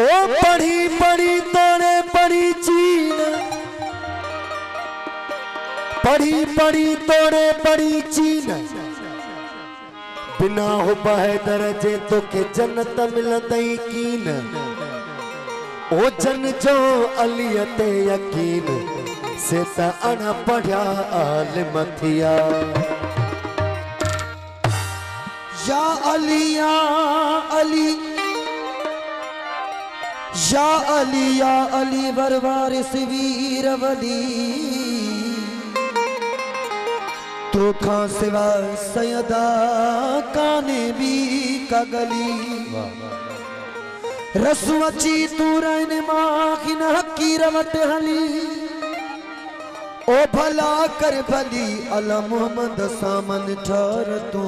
ओ पढ़ी पढ़ी तोड़े पढ़ी चीन, पढ़ी पढ़ी तोड़े पढ़ी चीन, बिना हो बहे दरजे तो के जन्नत मिलंदई कीन। ओ जन जो अलियते यकीन से त अण पढ़िया आलिम थिया। या अली या अली या अली या अली बरवारिस वीर वली, तो खां सिवा सयदा काने भी कगली। रसुअची तू रैन माखिन हकी रवट हली, ओ भला कर भली अला मोहम्मद सामन ठहर तू।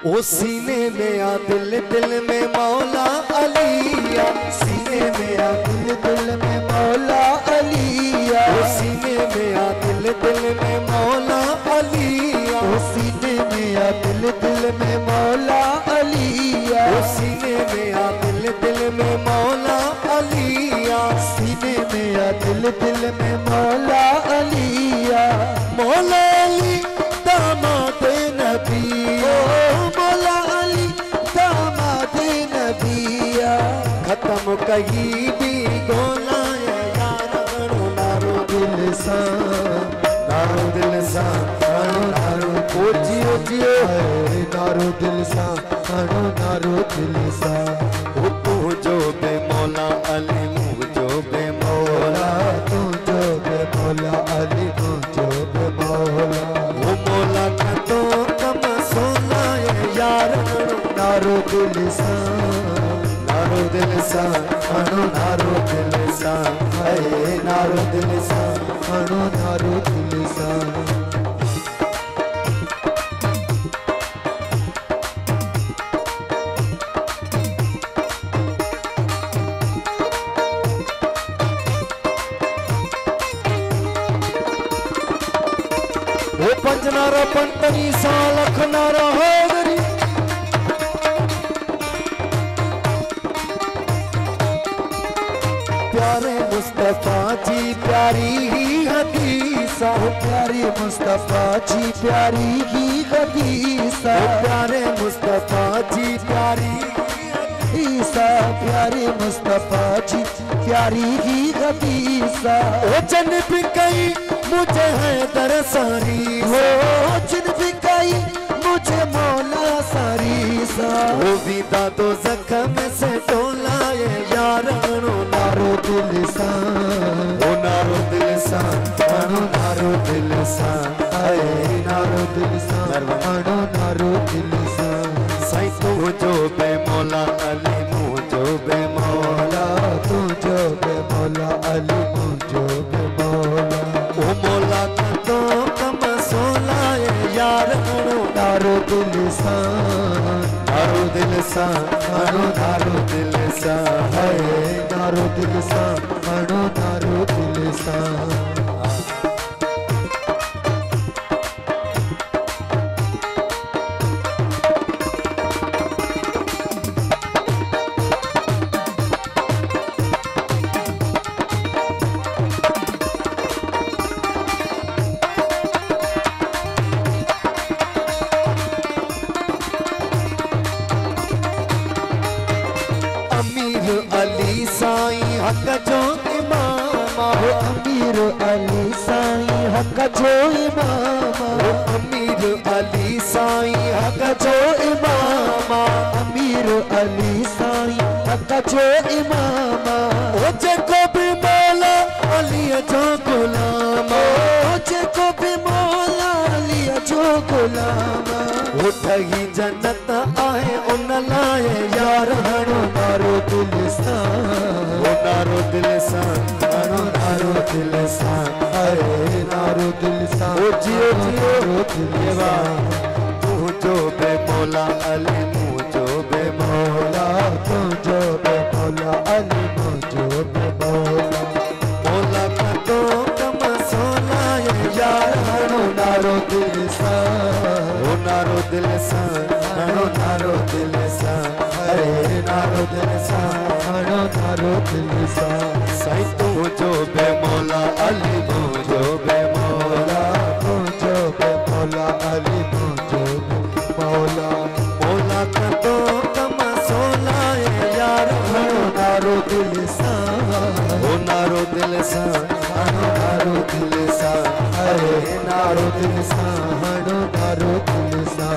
ओ सीने में आ दिल दिल में मौला अलिया, सीने में आ दिल दिल में मौला अलिया, ओ सीने में आ दिल दिल में मौला अलिया, ओ सीने में आ दिल दिल में मौला अलिया, ओ सीने में आ दिल दिल में मौला अलिया, सीने में आ दिल दिल में मौला अलिया। मौला अली दामाद नबी, ओ मौला अली दामाद नबिया। खत्म कही भी गोला यार नारो दिल सा नारो दिल सा नारो ओ जियो जियो है नारो दिल सा नारो दिल सा। ओ तू जो बे मौला अली मुँह जो बे मौला, तू जो बे मौला अली तू जो बे मौला। वो मौला का तो कम सोना यार नारो दिल सा नारो दिल सा नारो दिल सा है नारो दिल सा नारो दिल सा। वो पंजनारा पंतनी साल खनारा होगरी, प्यारे मुस्तफा जी प्यारी ही हदीसा, प्यारे मुस्तफा जी प्यारी ही हदीसा, प्यारे मुस्तफा जी प्यारी ईसा प्यारे मुस्तफा जी प्यारी ही हदीसा। ओ जन भी कई मुझे है दरसारी, हो जिन भी कई मुझे मौला सारी सा। वो विदा तो जख्म से टोला ये यार नारो दिल सा ओ नारो दिल सा नारो दिल सा नारो दिल सा नारो दिल सा। साईं तू जो बे मौला अली मुँह जो बे मौला, तू जो बे मौला अली तू जो बे मौला। ओ मौला का तो कम सोला ये यार नारो दिल सा नारो दिल सा नारो दिल सा है नारो दिल सा नारो दिल सा। अमीर अली साईं हक जो इमामा, अमीर अली साईं हक जो इमामा, अमीर अली साईं हक जो इमामा, अमीर अली साईं हक जो इमामा। ओ जेको भी मौला अली जो गुलामा, ओ जेको भी मौला अली जो गुलामा। उठही जन्नत आहे उन लाए यार नारो दिल सा नारो दिल सा नारो दिल सा नारो दिल सा। ओ जियो जियो दिल सा तू जो बे मौला अली मुँह जो बे मौला, तू जो बे मौला अली तू जो बे मौला। मौला का तो कम सोना ये यार नारो दिल सा दिल सा हणो नारो दिल सा अरे नारो दिल सा हणो नारो दिल सा साईं तू जो बे मौला अली मुझो बे मौला मुझो बे मौला अली मुझो बे मौला मौला का तो कमा सोला यार हणो नारो दिल सा ओ नारो दिल सा हणो नारो दिल सा अरे नारो दिल सा हणो नारो दिल सा